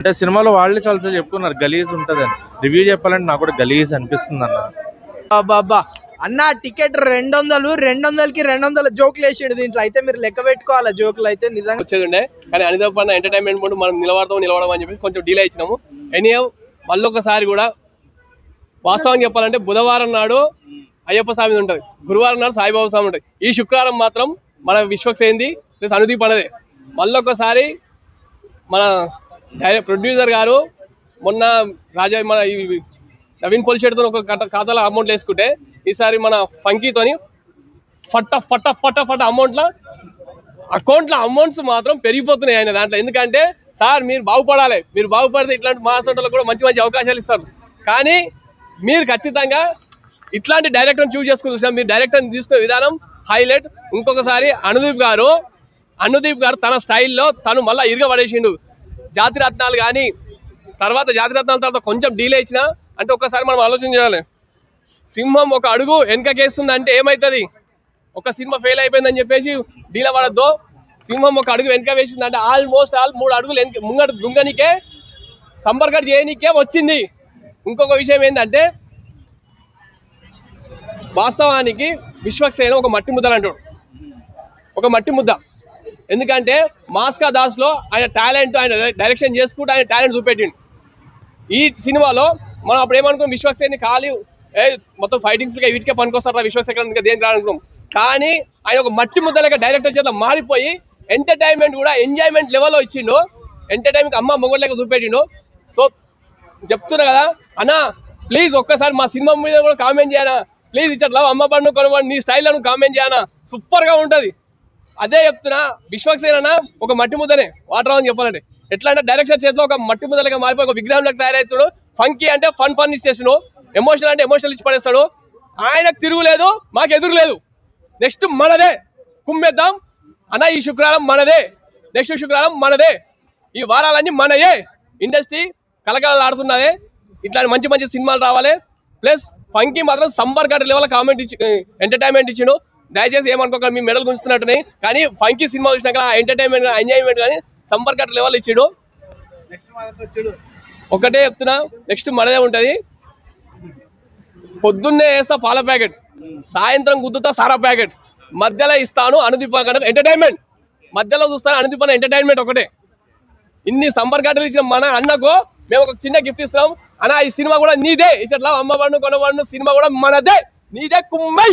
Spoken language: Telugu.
అంటే సినిమాలో వాళ్ళే చాలా చెప్పుకున్నారు గలీజ్ ఉంటదని. రివ్యూ చెప్పాలంటే నాకు కూడా గలీజ్ అనిపిస్తుంది అన్న. బాబా అన్న టికెట్ 200కి 200 జోకులు వేసాడు దీంట్లో. అయితే మీరు లెక్క పెట్టుకోవాలి జోకులు అయితే నిజంగా వచ్చేది ఉండే. కానీ అనిదప్ అన్న ఎంటర్టైన్మెంట్ ముందు మనం నిలబడదాం అని చెప్పి కొంచెం డిలే ఇచ్చినాము. ఎనీహౌ మళ్ళొకసారి కూడా వాస్తవం చెప్పాలంటే బుధవారం నాడు అయ్యప్ప స్వామి ఉంటుంది, గురువారం నాడు సాయిబాబా స్వామి ఉంటుంది. ఈ శుక్రవారం మాత్రం మన విశ్వక్సేంది ప్లస్ అనుదీప్ అన్నదే. మళ్ళొకసారి మన ప్రొడ్యూసర్ గారు మొన్న మన నవీన్ పొలిషెట్తో ఒక ఖాతాలో అమౌంట్ వేసుకుంటే ఈసారి మన ఫంకీతోని ఫట్ట అకౌంట్లో అమౌంట్స్ మాత్రం పెరిగిపోతున్నాయి ఆయన దాంట్లో. ఎందుకంటే సార్ మీరు బాగుపడాలి, మీరు బాగుపడితే ఇట్లాంటి మహాసంటలకు కూడా మంచి మంచి అవకాశాలు ఇస్తారు. కానీ మీరు ఖచ్చితంగా ఇట్లాంటి డైరెక్టర్ని చూస్ చేసుకుని చూసినా మీరు డైరెక్టర్ని తీసుకునే విధానం హైలైట్. ఇంకొకసారి అనుదీప్ గారు తన స్టైల్లో తను మళ్ళీ ఇరగబడేసిండు. జాతిరత్నాలు కానీ జాతిరత్నాల తర్వాత కొంచెం డీలే ఇచ్చినా అంటే ఒక్కసారి మనం ఆలోచన చేయాలి. సింహం ఒక అడుగు వెనకకేస్తుంది అంటే ఏమవుతుంది? ఒక సినిమా ఫెయిల్ అయిపోయిందని చెప్పేసి డీలే పడద్దు. సింహం ఒక అడుగు వెనక వేసింది అంటే ఆల్మోస్ట్ 3 అడుగులు ముంగడు దుంగనికే సంబర్గడ్ చేయనికే వచ్చింది. ఇంకొక విషయం ఏంటంటే వాస్తవానికి విశ్వక్సేన ఒక మట్టి ముద్దలు అంటాడు, ఒక మట్టి ముద్ద. ఎందుకంటే మాస్కా దాస్లో ఆయన టాలెంట్, ఆయన డైరెక్షన్ చేసుకుంటూ ఆయన టాలెంట్ చూపెట్టిండు. ఈ సినిమాలో మనం అప్పుడు ఏమనుకున్నాం, విశ్వక్సేన్ని ఖాళీ మొత్తం ఫైటింగ్స్గా వీటికే పనికొస్తారా విశ్వక్సేన దేనికి రానుకున్నాం. కానీ ఆయన ఒక మట్టి ముద్దలుగా డైరెక్టర్ చేత మారిపోయి ఎంటర్టైన్మెంట్ కూడా ఎంజాయ్మెంట్ లెవెల్లో ఇచ్చిండు. ఎంటర్టైన్మెంట్ అమ్మ మొగోళ్ళగా చూపెట్టిండు. సో చెప్తున్నా కదా అన్న, ప్లీజ్ ఒక్కసారి మా సినిమా మీద కూడా కామెంట్ చేయనా ప్లీజ్. ఇట్లా అమ్మ పండు కొనబడి నీ స్టైల్లో నువ్వు కామెంట్ చేయనా, సూపర్గా ఉంటుంది. అదే చెప్తున్నా, విశ్వక్సేన ఒక మట్టి ముద్దనే వాటర్ అని చెప్పాలంటే. ఎట్లా అంటే డైరెక్టర్ చేతిలో ఒక మట్టి ముద్దలుగా మారిపోయి ఒక విగ్రహంలోకి తయారవుతాడు. ఫంకీ అంటే ఫన్ ఇచ్చేసాడు, ఎమోషనల్ అంటే ఎమోషనల్ ఇచ్చి పడేస్తాడు. ఆయనకు తిరుగులేదు, మాకు ఎదురు లేదు. నెక్స్ట్ మనదే, కుమ్మేద్దాం అన్న. ఈ శుక్రవారం మనదే, నెక్స్ట్ శుక్రవారం మనదే, ఈ వారాలన్నీ మనయే. ఇండస్ట్రీ కలకలలు ఆడుతున్నదే. ఇట్లాంటి మంచి మంచి సినిమాలు రావాలి. ప్లస్ ఫంకీ మాత్రం సంబర్గడ్ లెవెల్ కామెంట్ ఇచ్చి ఎంటర్టైన్మెంట్ ఇచ్చిండు. దయచేసి ఏమనుకోక మీ మెడల్ గుంచుతున్నట్టున్నాయి. కానీ ఫంకీ సినిమా చూసినాక ఎంటర్టైన్మెంట్ ఎంజాయ్మెంట్ కానీ సంబర్గడ్ లెవెల్ ఇచ్చాడు. ఒకటే చెప్తున్నా, నెక్స్ట్ మనదే ఉంటుంది. పొద్దున్నే వేస్తా పాల ప్యాకెట్, సాయంత్రం గుద్దుతా సారా ప్యాకెట్, మధ్యలో ఇస్తాను అనుదీప్ ఎంటర్టైన్మెంట్, మధ్యలో చూస్తాను అనుదీప్ ఎంటర్టైన్మెంట్ ఒకటే. ఇన్ని సంబర్గడ్డలు ఇచ్చిన మన అన్నకు మేము ఒక చిన్న గిఫ్ట్ ఇస్తున్నాం అన్న. ఈ సినిమా కూడా నీదే, ఇట్లా అమ్మ పండు కొనబడిన సినిమా కూడా మనదే, నీదే కుమ్మై.